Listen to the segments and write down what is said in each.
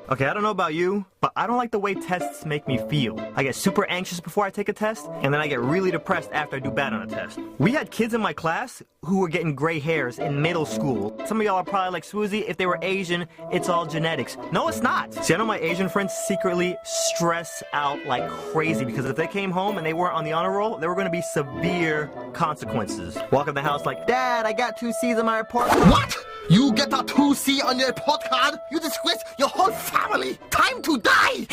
Okay, I don't know about you, but I don't like the way tests make me feel. I get super anxious before I take a test, and then I get really depressed after I do bad on a test. We had kids in my class who were getting gray hairs in middle school. Some of y'all are probably like, Swoozy, if they were Asian, it's all genetics. No, it's not. See, I know my Asian friends secretly stress out like crazy because if they came home and they weren't on the honor roll, there were going to be severe consequences. Walk in the house like, Dad, I got 2 C's on my report card. What? You get a 2C on your report card? You disgrace your whole family! Time to die!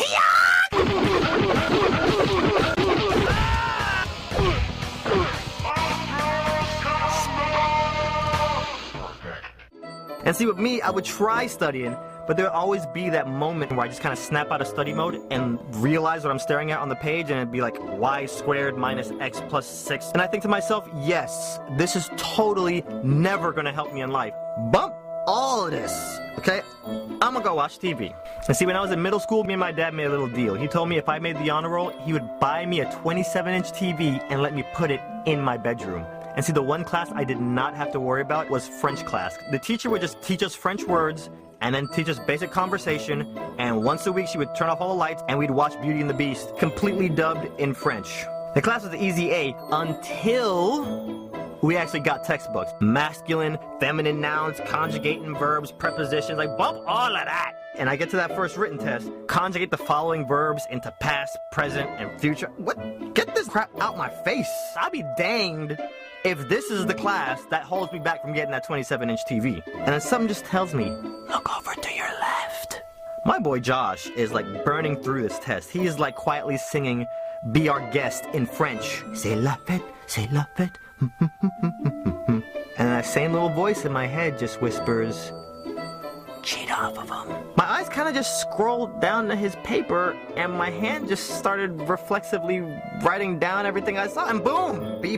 And see, with me, I would try studying, but there'd always be that moment where I just kind of snap out of study mode and realize what I'm staring at on the page, and it'd be like y squared minus x plus 6. And I think to myself, yes, this is totally never gonna help me in life. Bump all of this, okay? I'm gonna go watch TV. And see, when I was in middle school, me and my dad made a little deal. He told me if I made the honor roll, he would buy me a 27-inch TV and let me put it in my bedroom. And see, the one class I did not have to worry about was French class. The teacher would just teach us French words and then teach us basic conversation, and once a week she would turn off all the lights and we'd watch Beauty and the Beast, completely dubbed in French. The class was the easy A until we actually got textbooks. Masculine, feminine nouns, conjugating verbs, prepositions, like bump all of that. And I get to that first written test, conjugate the following verbs into past, present, and future. What? Get this crap out my face. I'll be danged if this is the class that holds me back from getting that 27-inch TV. And then something just tells me, look over to your left. My boy Josh is like burning through this test. He is like quietly singing Be Our Guest in French. C'est la fête, c'est la fête. And that same little voice in my head just whispers, cheat off of him. My eyes kind of just scrolled down to his paper, and my hand just started reflexively writing down everything I saw, and boom, B+.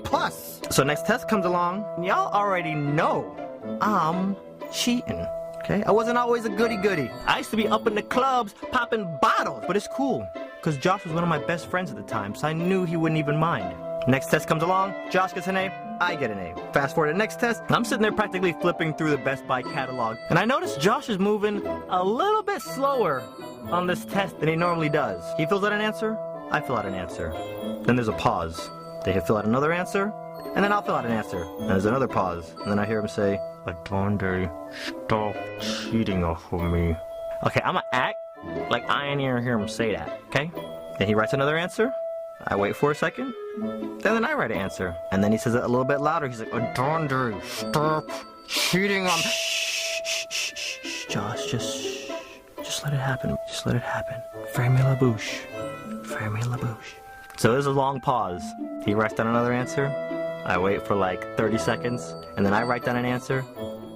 So next test comes along, and y'all already know I'm cheating. Okay, I wasn't always a goody-goody. I used to be up in the clubs popping bottles, but it's cool, because Josh was one of my best friends at the time, so I knew he wouldn't even mind. Next test comes along, Josh gets an A, I get an A. Fast forward to the next test, I'm sitting there practically flipping through the Best Buy catalog, and I notice Josh is moving a little bit slower on this test than he normally does. He fills out an answer, I fill out an answer. Then there's a pause. They fill out another answer, and then I'll fill out an answer. And there's another pause, and then I hear him say, Adonde, stop cheating off of me. Okay, I'm gonna act like I ain't even hear him say that, okay? Then he writes another answer, I wait for a second, and then I write an answer. And then he says it a little bit louder. He's like, Adonde, stop cheating on me. Shh, Josh, just let it happen. Just let it happen. Fermez la bouche. Fermez la bouche. So there's a long pause. He writes down another answer. I wait for like 30 seconds, and then I write down an answer.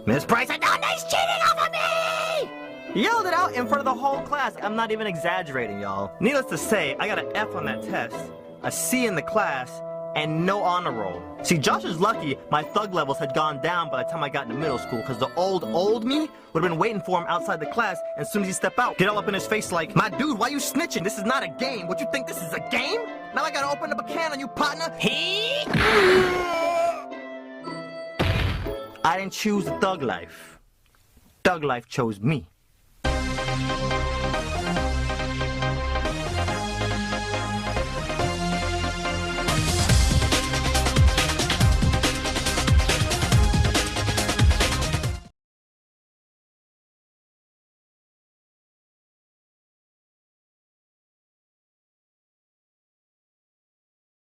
Miss Price, Adonde's cheating off of me! Yelled it out in front of the whole class. I'm not even exaggerating, y'all. Needless to say, I got an F on that test, a C in the class, and no honor roll. See, Josh is lucky my thug levels had gone down by the time I got into middle school, because the old me would have been waiting for him outside the class, and as soon as he stepped out, get all up in his face like, my dude, why you snitching? This is not a game. What, you think this is a game? Now I gotta open up a can on you, partner. I didn't choose the thug life. Thug life chose me.